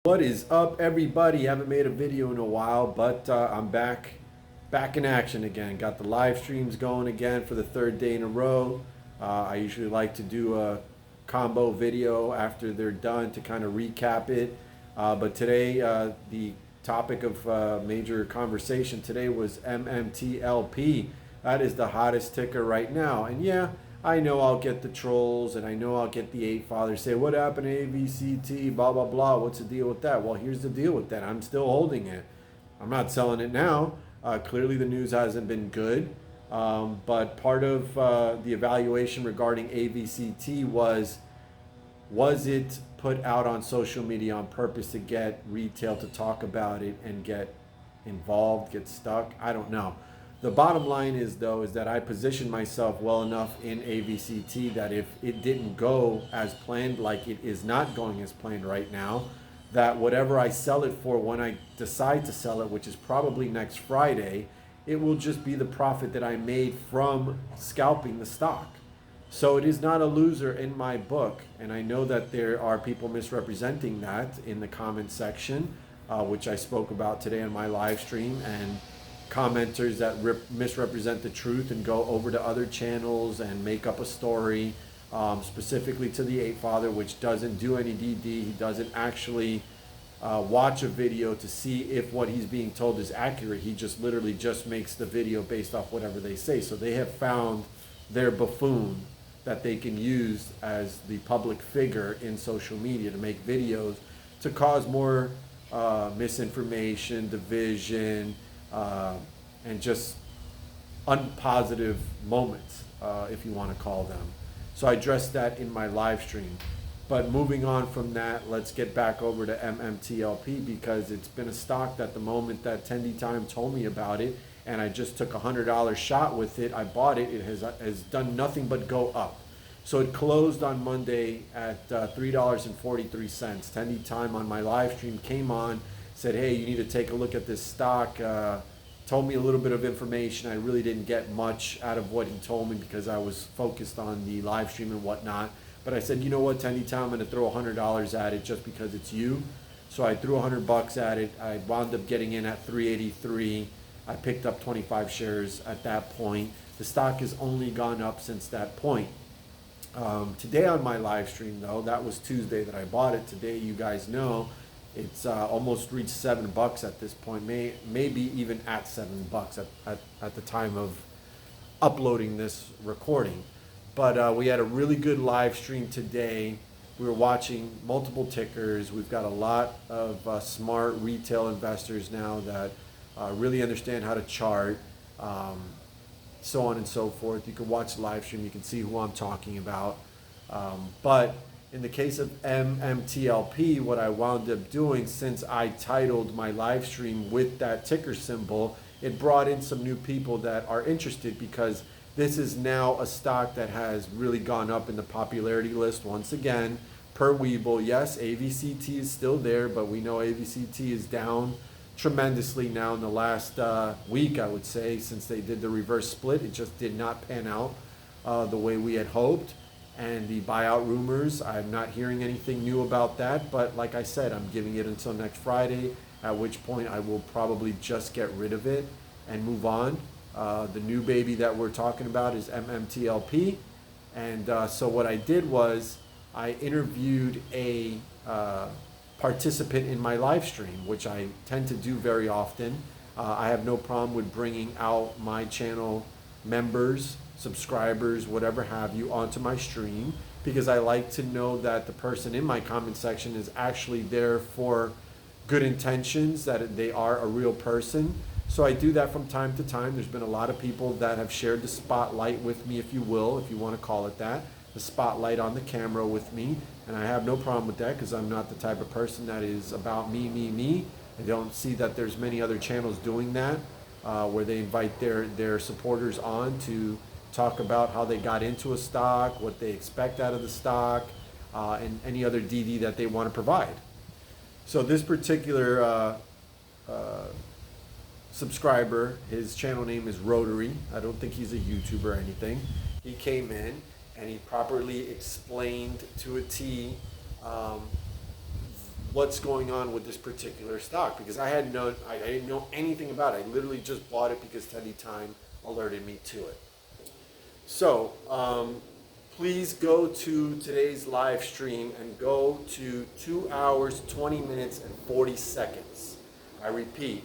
What is up, everybody? Haven't made a video in a while, but I'm back in action again. Got the live streams going again for the third day in a row. I usually like to do a combo video after they're done to kind of recap it. But today, the topic of major conversation today was MMTLP. That is the hottest ticker right now. And yeah, I know I'll get the trolls and I know I'll get the eight fathers say, what happened to AVCT, blah, blah, blah. What's the deal with that? Well, here's the deal with that. I'm still holding it. I'm not selling it now. Clearly the news hasn't been good. But part of the evaluation regarding AVCT was it put out on social media on purpose to get retail to talk about it and get involved, get stuck? I don't know. The bottom line is, though, is that I positioned myself well enough in AVCT that if it didn't go as planned, like it is not going as planned right now, that whatever I sell it for when I decide to sell it, which is probably next Friday, it will just be the profit that I made from scalping the stock. So it is not a loser in my book, and I know that there are people misrepresenting that in the comment section, which I spoke about today on my live stream, and commenters that misrepresent the truth and go over to other channels and make up a story specifically to the eight father, which doesn't do any DD. He doesn't actually watch a video to see if what he's being told is accurate. He just literally just makes the video based off whatever they say. So they have found their buffoon that they can use as the public figure in social media to make videos to cause more misinformation, division, and just unpositive moments, if you want to call them. So I addressed that in my live stream. But moving on from that, let's get back over to MMTLP, because it's been a stock that the moment that Tendy Time told me about it, and I just took a $100 shot with it, I bought it, it has done nothing but go up. So it closed on Monday at $3.43. Tendy Time on my live stream came on, said, hey, you need to take a look at this stock. Told me a little bit of information. I really didn't get much out of what he told me because I was focused on the live stream and whatnot. But I said, you know what, Tendy Time, I'm going to throw $100 at it just because it's you. So I threw $100 at it. I wound up getting in at 383. I picked up 25 shares at that point. The stock has only gone up since that point. Today on my live stream, though, that was Tuesday that I bought it. Today, you guys know, it's almost reached $7 at this point, maybe even at $7 at the time of uploading this recording. But we had a really good live stream today. We were watching multiple tickers. We've got a lot of smart retail investors now that really understand how to chart, so on and so forth. You can watch the live stream. You can see who I'm talking about. But in the case of MMTLP, what I wound up doing, since I titled my live stream with that ticker symbol, it brought in some new people that are interested, because this is now a stock that has really gone up in the popularity list once again per Webull. Yes, AVCT is still there, but we know AVCT is down tremendously now in the last week, I would say, since they did the reverse split. It just did not pan out the way we had hoped. And the buyout rumors, I'm not hearing anything new about that. But like I said, I'm giving it until next Friday, at which point I will probably just get rid of it and move on. The new baby that we're talking about is MMTLP. And so what I did was I interviewed a participant in my live stream, which I tend to do very often. I have no problem with bringing out my channel members, subscribers, whatever have you, onto my stream, because I like to know that the person in my comment section is actually there for good intentions, that they are a real person. So I do that from time to time. There's been a lot of people that have shared the spotlight with me, if you will, if you want to call it that, the spotlight on the camera with me. And I have no problem with that, because I'm not the type of person that is about me, me, me. I don't see that there's many other channels doing that, where they invite their supporters on to talk about how they got into a stock, what they expect out of the stock, and any other DD that they want to provide. So this particular subscriber, his channel name is Rotary. I don't think he's a YouTuber or anything. He came in and he properly explained to a T what's going on with this particular stock, because I didn't know anything about it. I literally just bought it because Teddy Time alerted me to it. So please go to today's live stream and go to 2 hours, 20 minutes, and 40 seconds. I repeat,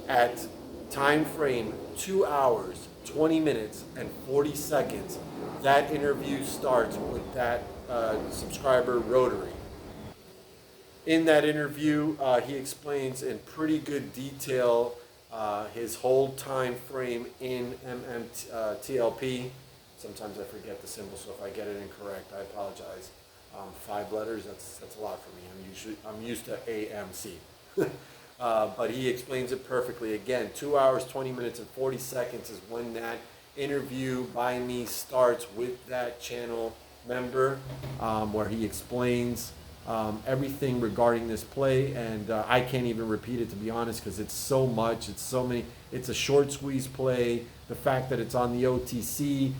at time frame 2 hours, 20 minutes, and 40 seconds, that interview starts with that subscriber Rotary. In that interview, he explains in pretty good detail his whole time frame in MMTLP. Sometimes I forget the symbol, so if I get it incorrect, I apologize. 5 letters, that's a lot for me. I'm used to AMC. But he explains it perfectly. Again, 2 hours, 20 minutes, and 40 seconds is when that interview by me starts with that channel member, where he explains everything regarding this play. And I can't even repeat it, to be honest, because it's so much, it's so many. It's a short squeeze play. The fact that it's on the OTC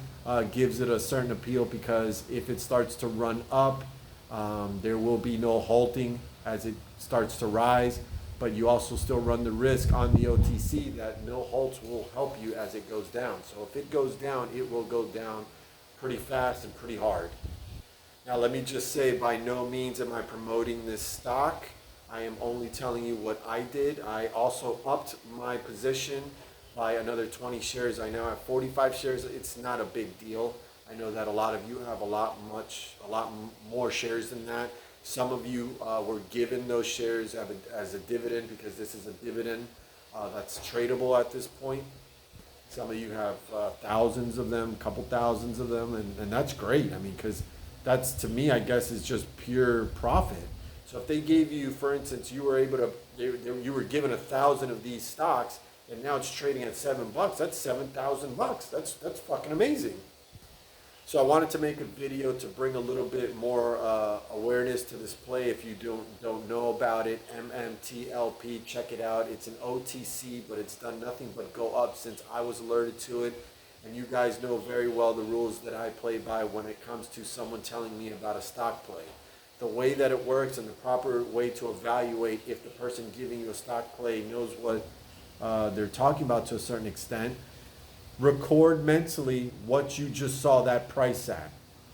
gives it a certain appeal, because if it starts to run up, there will be no halting as it starts to rise. But you also still run the risk on the OTC that no halts will help you as it goes down. So if it goes down, it will go down pretty fast and pretty hard. Now let me just say, by no means am I promoting this stock. I am only telling you what I did. I also upped my position by another 20 shares. I now have 45 shares. It's not a big deal. I know that a lot of you have a lot more shares than that. Some of you were given those shares as a dividend, because this is a dividend that's tradable at this point. Some of you have thousands of them, a couple thousands of them, and that's great. I mean, because that's, to me, I guess, is just pure profit. So if they gave you, for instance, you were able to, you were given 1,000 of these stocks, and now it's trading at $7. That's $7,000. That's fucking amazing. So I wanted to make a video to bring a little bit more awareness to this play. If you don't know about it, MMTLP, check it out. It's an OTC, but it's done nothing but go up since I was alerted to it. And you guys know very well the rules that I play by when it comes to someone telling me about a stock play. The way that it works and the proper way to evaluate if the person giving you a stock play knows what they're talking about to a certain extent. Record mentally what you just saw that price at.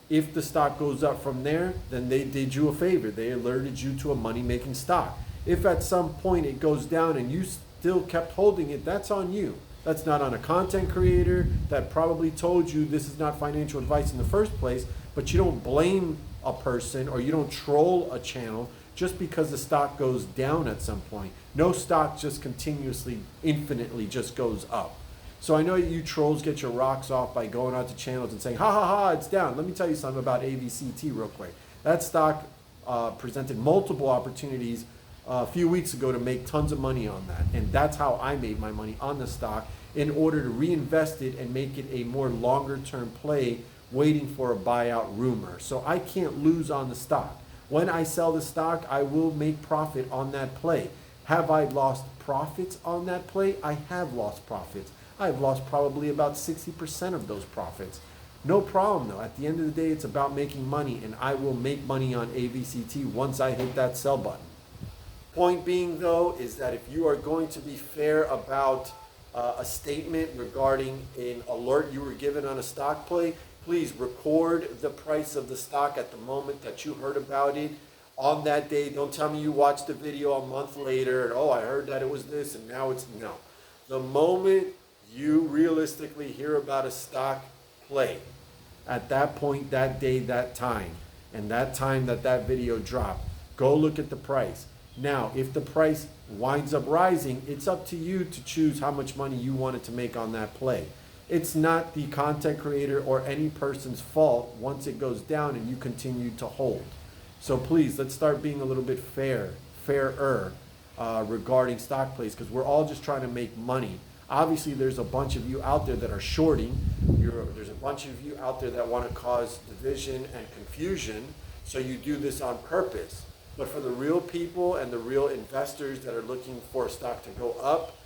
If the stock goes up from there, then they did you a favor. They alerted you to a money-making stock. If at some point it goes down and you still kept holding it, that's on you. That's not on a content creator that probably told you this is not financial advice in the first place, but you don't blame a person or you don't troll a channel just because the stock goes down at some point. No stock just continuously, infinitely just goes up. So I know you trolls get your rocks off by going out to channels and saying, ha ha ha, it's down. Let me tell you something about AVCT real quick. That stock presented multiple opportunities a few weeks ago to make tons of money on that. And that's how I made my money on the stock, in order to reinvest it and make it a more longer term play, waiting for a buyout rumor. So I can't lose on the stock. When I sell the stock, I will make profit on that play. Have I lost profits on that play? I have lost profits. I've lost probably about 60% of those profits. No problem though. At the end of the day, it's about making money, and I will make money on AVCT once I hit that sell button. Point being though, is that if you are going to be fair about a statement regarding an alert you were given on a stock play, please record the price of the stock at the moment that you heard about it on that day. Don't tell me you watched the video a month later and, oh, I heard that it was this and now it's no. The moment you realistically hear about a stock play, at that point, that day, that time, and that time that video dropped, go look at the price. Now, if the price winds up rising, it's up to you to choose how much money you wanted to make on that play. It's not the content creator or any person's fault once it goes down and you continue to hold. So please, let's start being a little bit fairer regarding stock plays, because we're all just trying to make money. Obviously, there's a bunch of you out there that are shorting. There's a bunch of you out there that want to cause division and confusion, so you do this on purpose. But for the real people and the real investors that are looking for a stock to go up,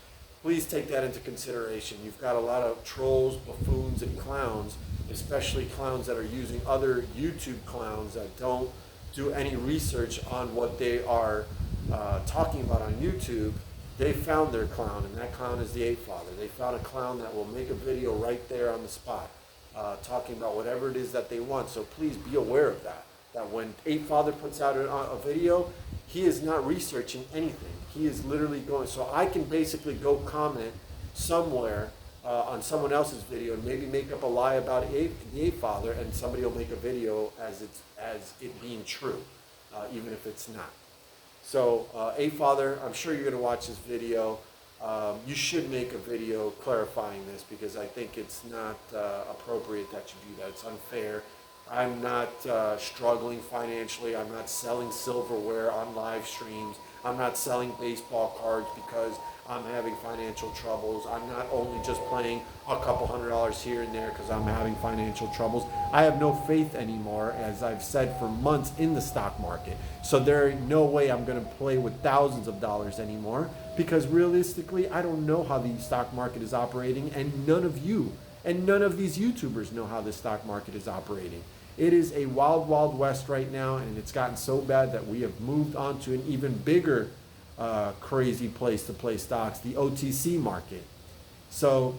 please take that into consideration. You've got a lot of trolls, buffoons, and clowns, especially clowns that are using other YouTube clowns that don't do any research on what they are talking about on YouTube, they found their clown, and that clown is the Ape Father. They found a clown that will make a video right there on the spot, talking about whatever it is that they want. So please be aware of that. That when Ape Father puts out a video, he is not researching anything. He is literally going. So I can basically go comment somewhere on someone else's video and maybe make up a lie about the Ape Father, and somebody will make a video as it being true, even if it's not. So, Ape Father, I'm sure you're going to watch this video. You should make a video clarifying this, because I think it's not appropriate that you do that. It's unfair. I'm not struggling financially. I'm not selling silverware on live streams. I'm not selling baseball cards because I'm having financial troubles. I'm not only just playing a couple $100 here and there because I'm having financial troubles. I have no faith anymore, as I've said for months, in the stock market. So there ain't no way I'm going to play with thousands of dollars anymore, because realistically, I don't know how the stock market is operating, and none of you and none of these YouTubers know how the stock market is operating. It is a wild, wild west right now, and it's gotten so bad that we have moved on to an even bigger crazy place to play stocks, the OTC market. So,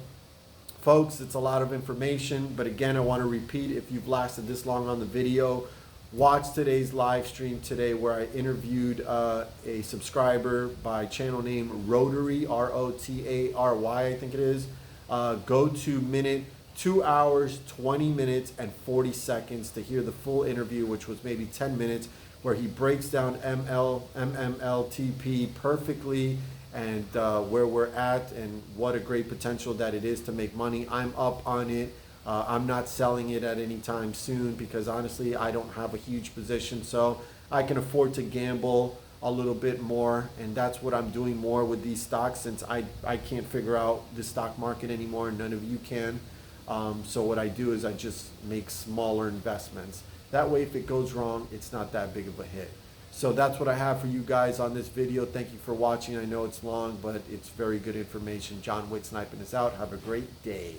folks, it's a lot of information, but again, I want to repeat, if you've lasted this long on the video, watch today's live stream today, where I interviewed a subscriber by channel name Rotary, R-O-T-A-R-Y, I think it is. Go to minute 2 hours, 20 minutes, and 40 seconds to hear the full interview, which was maybe 10 minutes, where he breaks down MMLTP perfectly, and where we're at and what a great potential that it is to make money. I'm up on it. I'm not selling it at any time soon, because honestly, I don't have a huge position, so I can afford to gamble a little bit more, and that's what I'm doing more with these stocks, since I can't figure out the stock market anymore, and none of you can. So what I do is I just make smaller investments. That way, if it goes wrong, it's not that big of a hit. So that's what I have for you guys on this video. Thank you for watching. I know it's long, but it's very good information. Johnwicksnipin is out. Have a great day.